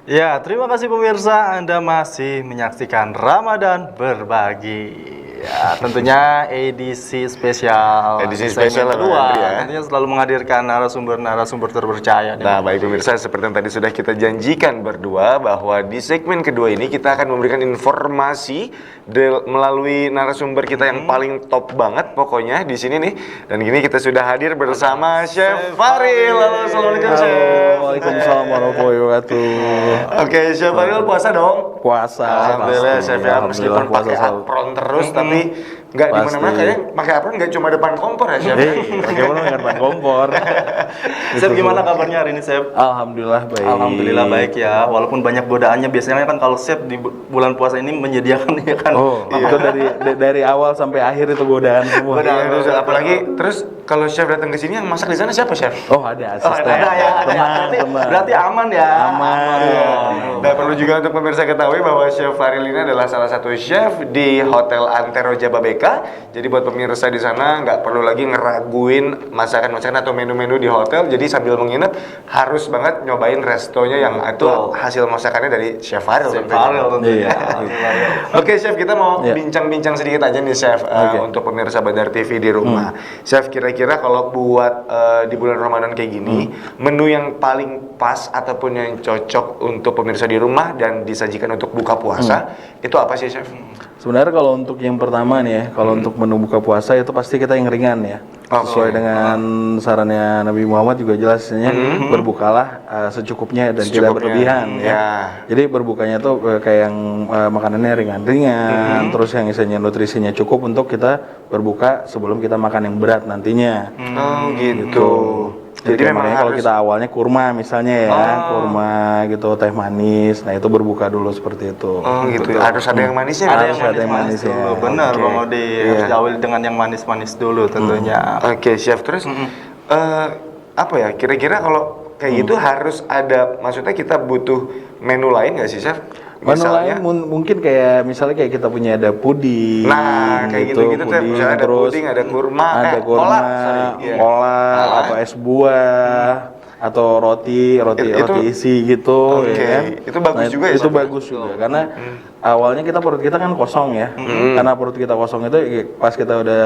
Ya, terima kasih pemirsa, Anda masih menyaksikan Ramadan Berbagi. Ya, tentunya edisi spesial. Edisi segmen spesial kedua, ya. tentunya selalu menghadirkan narasumber-narasumber terpercaya. Nah, baik pemirsa, seperti yang tadi sudah kita janjikan berdua bahwa di segmen kedua ini kita akan memberikan informasi melalui narasumber kita yang paling top banget pokoknya di sini nih. Dan gini kita sudah hadir bersama Chef Faril. Halo, assalamualaikum Chef. Waalaikumsalam warahmatullahi wabarakatuh. Oke, Chef Faril puasa dong? Puasa. Alhamdulillah, Chef ya, meskipun Alhamdulillah, pakai selalu. apron terus, tapi nggak di mana-mana Pasti. kayaknya pakai apron nggak cuma depan kompor ya, Chef. Bagaimana dengan ban kompor? Chef, gimana kabarnya hari ini, Chef? Alhamdulillah baik. Alhamdulillah baik ya, walaupun banyak godaannya. Biasanya kan kalau Chef di bulan puasa ini menyediakan ya kan. Oh, itu dari awal sampai akhir itu godaan semua. Iya, terus apalagi terus kalau Chef datang ke sini yang masak di sana siapa, Chef? Oh, ada asisten. Ada ya, ada ya. Berarti aman ya. Aman. Dan perlu juga untuk pemirsa ketahui bahwa Chef Faril ini adalah salah satu chef di Hotel Antero Jababeka. Jadi buat pemirsa di sana nggak perlu lagi ngeraguin masakan-masakan atau menu-menu di hotel. Jadi sambil menginap harus banget nyobain restonya yang itu hasil masakannya dari Chef Faril. Chef Faril tentunya. Iya. Oke, Chef, kita mau Iya. bincang-bincang sedikit aja nih, Chef, untuk pemirsa Bandar TV di rumah. Chef, kira-kira kalau buat di bulan Ramadan kayak gini, menu yang paling pas ataupun yang cocok untuk pemirsa di rumah dan disajikan untuk buka puasa, itu apa sih, Chef? Sebenarnya kalau untuk yang pertama nih ya, kalau untuk menu buka puasa itu pasti kita yang ringan ya. Sesuai dengan sarannya Nabi Muhammad juga jelasnya berbukalah secukupnya dan tidak berlebihan ya. Jadi berbukanya tuh kayak yang makanannya ringan-ringan, terus yang isinya nutrisinya cukup untuk kita berbuka sebelum kita makan yang berat nantinya. Oh, gitu. Jadi makanya kalau kita awalnya kurma misalnya ya, kurma gitu, teh manis, nah itu berbuka dulu seperti itu. Oh, gitu. Harus ada yang manisnya. Ada Harus yang ada yang manis manis dulu. ya. Benar, Oke. Bang Odi. Harus diawali dengan yang manis-manis dulu tentunya. Oke, Chef. Terus apa ya? Kira-kira kalau kayak gitu harus ada, maksudnya kita butuh menu lain nggak sih, Chef? Menu lain mungkin kayak misalnya kayak kita punya ada puding. Nah, kayak gitu-gitu tuh. Misalnya ada terus puding, ada kurma, ada kurma, kolak, kolak, atau es buah, atau roti isi gitu, Oke. ya kan? Itu bagus juga ya, Itu Chef? bagus juga karena awalnya perut kita kan kosong ya. Karena perut kita kosong itu pas kita udah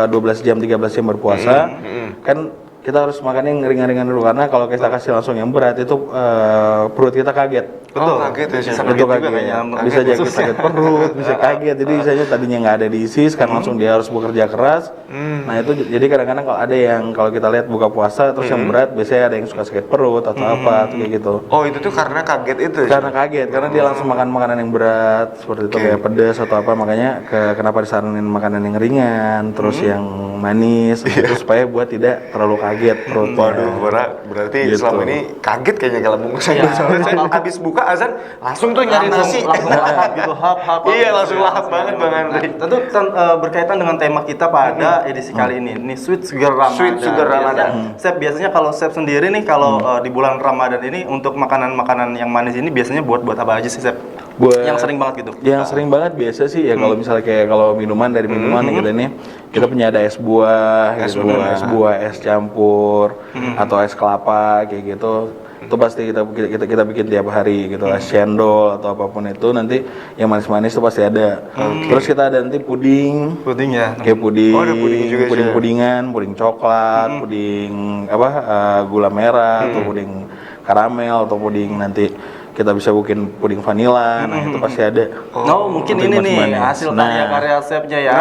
12 jam 13 jam berpuasa, kan kita harus makan yang ringan-ringan dulu karena kalau kita kasih langsung yang berat itu perut kita kaget. Betul. Kaget ya, Chef. Itu kaget. Bisa jadi sakit perut, bisa kaget. Jadi misalnya tadinya nggak ada diisi, sekarang langsung dia harus bekerja keras. Nah itu jadi kadang-kadang kalau ada yang kalau kita lihat buka puasa terus yang berat, biasanya ada yang suka sakit perut atau apa, atau kayak gitu. Oh, itu tuh karena kaget itu. Karena kaget, karena dia langsung makan makanan yang berat seperti itu kayak pedas atau apa, makanya kenapa disaranin makanan yang ringan, terus yang manis, gitu, supaya buat tidak terlalu kaget perutnya. Waduh, berarti Gitu. selama ini kaget kayaknya kalau bungkus saya habis buka azan langsung tuh nyari nasi. Langsung lahap gitu, hap. Iya, langsung lahap banget Bang Andri. Tentu berkaitan dengan tema kita pada edisi kali ini Sweet Sugar Ramadan. Sweet Sugar Ramadan. Chef, biasanya kalau Chef sendiri nih kalau di bulan Ramadan ini untuk makanan-makanan yang manis ini biasanya buat apa aja sih, Chef? Yang sering banget gitu. Yang sering banget biasa sih ya kalau misalnya kayak kalau minuman dari minuman kita punya ada es buah, es campur atau es kelapa kayak gitu. Itu pasti kita bikin tiap hari gitu, es cendol atau apapun itu nanti yang manis-manis itu pasti ada. Terus kita ada nanti puding ya. kayak puding, Oh, ada puding juga, puding-pudingan, puding coklat, puding gula merah atau puding karamel atau puding nanti kita bisa bikin puding vanila, nah itu pasti ada. Oh, mungkin Puding ini nih manis-manis. hasil karya chefnya ya.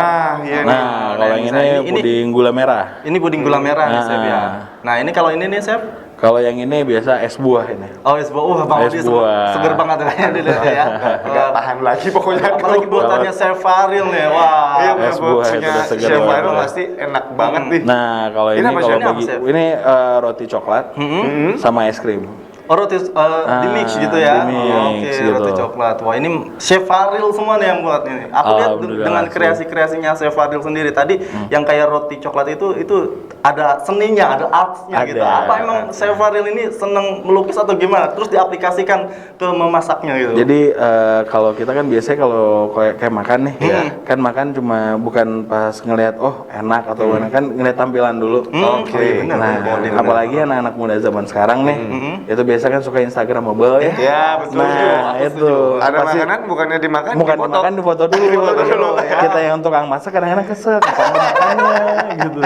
Nah, kalau yang ini puding gula merah. Ini puding gula merah nih, Chef ya. Nah, ini kalau ini nih, Chef. Kalau yang ini biasa es buah ini. Oh, es buah. Bang Es Odi buah. seger banget kayaknya dilihat ya. Enggak tahan lagi pokoknya. Apalagi buatannya Chef Faril nih. Wah. Iya, es buah itu punya udah segar Chef banget. Faril pasti enak banget nih. Nah, kalau Ini ini apa, kalau Chef? bagi Ini apa, Chef? ini roti coklat sama es krim. Oh, roti di mix gitu ya. di mix Oke, gitu. roti coklat. Wah, ini Chef Faril semua nih yang buat ini. Aku lihat Alhamdulillah, dengan langsung. kreasi-kreasinya Chef Faril sendiri tadi yang kayak roti coklat itu ada seninya, ada artsnya gitu. Ada. Apa emang Chef Faril ini seneng melukis atau gimana? Terus diaplikasikan ke memasaknya gitu. Jadi kalau kita kan biasanya kalau kayak makan nih, kan makan cuma bukan pas ngelihat oh enak atau gimana, kan ngelihat tampilan dulu. Oke. Oh, iya benar. Nah, apalagi anak-anak muda zaman sekarang nih, itu biasa kan suka Instagramable ya. Ya, betul. Nah, itu Ada pasti makanan bukannya dimakan, bukan dipoto. dimakan di foto dulu. Di-foto dulu, ya. Kita yang tukang masak kadang-kadang kesel kapan makannya gitu.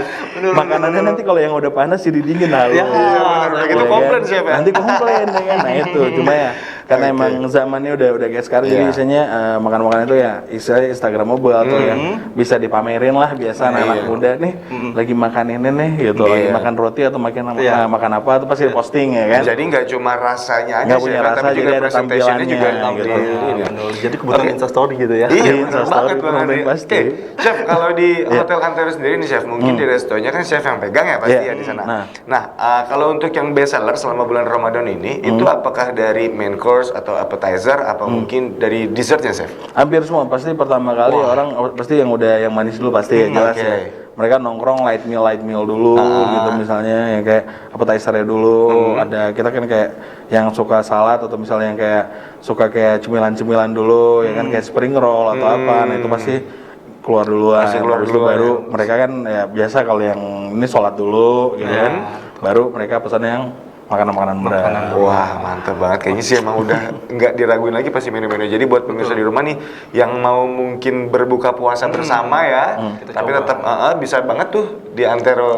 Makanannya nanti kalau yang udah panas jadi dingin lalu. Ya, benar. Udah gitu Ya komplain kan? Chef ya. Nanti komplain ya kan. Nah itu cuma ya karena emang zamannya udah kayak sekarang jadi biasanya makan-makan itu ya istilahnya Instagramable atau yang bisa dipamerin lah biasa anak-anak muda nih lagi makan ini nih gitu, lagi makan roti atau makan makan apa itu pasti posting ya kan. Jadi nggak cuma rasanya aja Nggak punya Chef, rasa, tapi juga jadi ada presentationnya juga tampilannya, gitu. gitu. Jadi kebutuhan Instastory gitu ya. Iya, Iya, benar Instastory banget Bang promoin Andri. pasti. Oke, Chef, kalau di Hotel Antero sendiri nih Chef, mungkin di restonya kan Chef yang pegang ya pasti ya di sana. Nah, kalau untuk yang best seller selama bulan Ramadan ini, itu apakah dari main course atau appetizer, apa mungkin dari dessertnya Chef? Hampir semua pasti pertama kali orang pasti yang manis dulu pasti ya jelas ya. Mereka nongkrong light meal dulu gitu misalnya yang kayak appetizer-nya dulu. Ada kita kan kayak yang suka salad atau misalnya yang kayak suka kayak cemilan-cemilan dulu ya kan kayak spring roll atau apa. Nah itu pasti keluar duluan. Habis itu baru mereka kan ya biasa kalau yang ini sholat dulu gitu kan. Baru mereka pesan yang makanan-makanan berat. Wah, mantap banget. Kayaknya sih emang udah nggak diraguin lagi pasti menu-menu. Jadi buat pemirsa di rumah nih yang mau mungkin berbuka puasa bersama ya, tapi tetap bisa banget tuh di Antero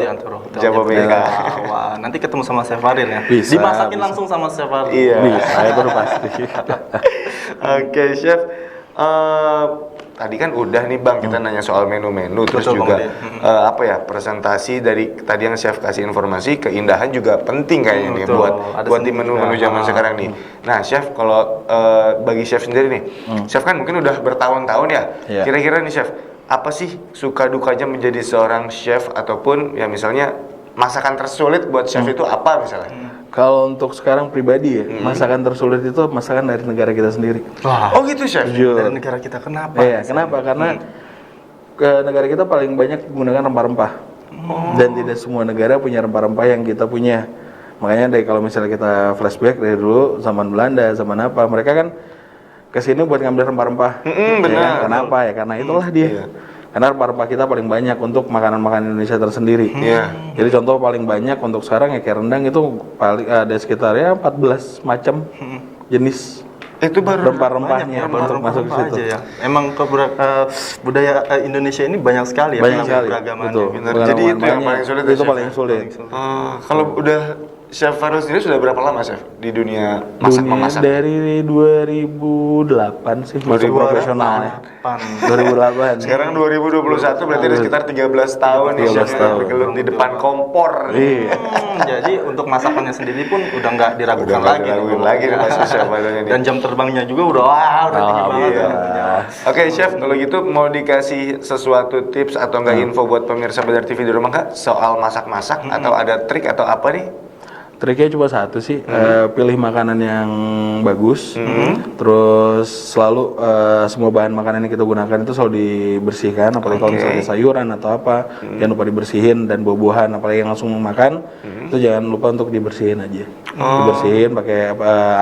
Jababeka. Wah, nanti ketemu sama Chef Faril ya. Bisa, Dimasakin bisa. langsung sama Chef Faril. Iya. Bisa itu udah pasti. Oke, Chef. Tadi kan udah nih Bang kita nanya soal menu-menu terus Betul, juga Bang, apa ya presentasi dari tadi yang Chef kasih informasi keindahan juga penting kayaknya nih Betul. buat Ada di seni menu-menu juga. zaman sekarang nih. Nah, Chef kalau bagi Chef sendiri nih, Chef kan mungkin udah bertahun-tahun ya. Iya. Kira-kira nih Chef, apa sih suka dukanya menjadi seorang chef ataupun ya misalnya masakan tersulit buat chef itu apa misalnya? Kalau untuk sekarang pribadi ya, masakan tersulit itu masakan dari negara kita sendiri. Wah, Oh gitu Chef. Jujur. dari negara kita kenapa? Iya, kenapa? Karena ke negara kita paling banyak menggunakan rempah-rempah. Dan tidak semua negara punya rempah-rempah yang kita punya. Makanya dari kalau misalnya kita flashback dari dulu zaman Belanda, zaman apa, mereka kan kesini buat ngambil rempah-rempah. benar. Ya kan? Kenapa ya? Karena itulah dia. Karena rempah-rempah kita paling banyak untuk makanan-makanan Indonesia tersendiri. Iya. Jadi contoh paling banyak untuk sekarang ya kayak rendang itu paling ada sekitar ya 14 macam jenis Itu baru rempah-rempahnya untuk masuk ke situ. aja ya. Emang budaya Indonesia ini banyak sekali ya. Banyak sekali. Beragamannya. Betul. Benar. Jadi itu yang paling sulit ya, Itu Chef, paling ya? sulit. Kalau udah Chef Faril sendiri sudah berapa lama Chef di dunia masak-memasak? Dari 2008 sih masuk profesional ya. 2008. Sekarang 2021 berarti ada sekitar 13 tahun nih 13 Chef tahun. bergelut di depan kompor. Iya. Jadi untuk masakannya sendiri pun udah nggak diragukan Udah nggak lagi. diraguin nih, lagi Bang. nih Mas Chef Farilnya nih. Dan jam terbangnya juga udah tinggi banget. Iya. Ya. Oke Chef, kalau gitu mau dikasih sesuatu tips atau enggak info buat pemirsa Badar TV di rumah Kak soal masak-masak atau ada trik atau apa nih? Triknya cuma satu sih, pilih makanan yang bagus, terus selalu semua bahan makanan yang kita gunakan itu selalu dibersihkan, apalagi kalau misalnya sayuran atau apa, jangan lupa dibersihin dan buah-buahan, apalagi yang langsung makan, itu jangan lupa untuk dibersihin aja, dibersihin pakai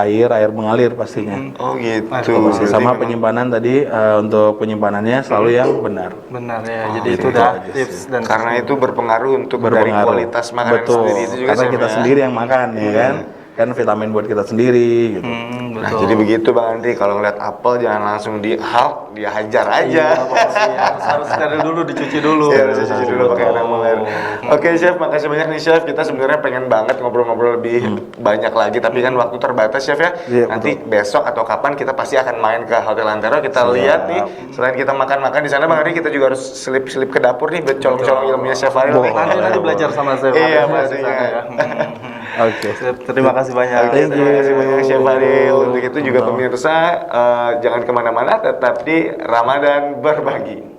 air mengalir pastinya. Oh gitu. Sama Berarti memang- penyimpanan tadi untuk penyimpanannya selalu yang benar. Benar ya. Jadi itu udah tips dan karena itu berpengaruh untuk dari kualitas makanan Betul. sendiri itu juga Karena Chef, kita ya. sendiri yang makan ya kan vitamin buat kita sendiri gitu. Nah jadi begitu Bang Andri, kalau ngeliat apel jangan langsung dihajar dia hajar aja. harus steril dulu, dicuci dulu. Ya, harus cuci dulu pakai air mengalir. Oke Chef, makasih banyak nih Chef. Kita sebenarnya pengen banget ngobrol-ngobrol lebih banyak lagi, tapi kan waktu terbatas Chef ya. Iya, Nanti besok atau kapan kita pasti akan main ke Hotel Antero. Kita lihat nih, selain kita makan-makan di sana Bang Andri, kita juga harus selip-selip ke dapur nih buat colong-colong ilmunya Chef Faril. Nanti belajar sama saya. Iya, Faril di pastinya. sana ya. Oke. Terima kasih banyak. Oke, terima kasih banyak Chef Faril. Untuk itu juga pemirsa, jangan kemana-mana, tetap di Ramadan Berbagi.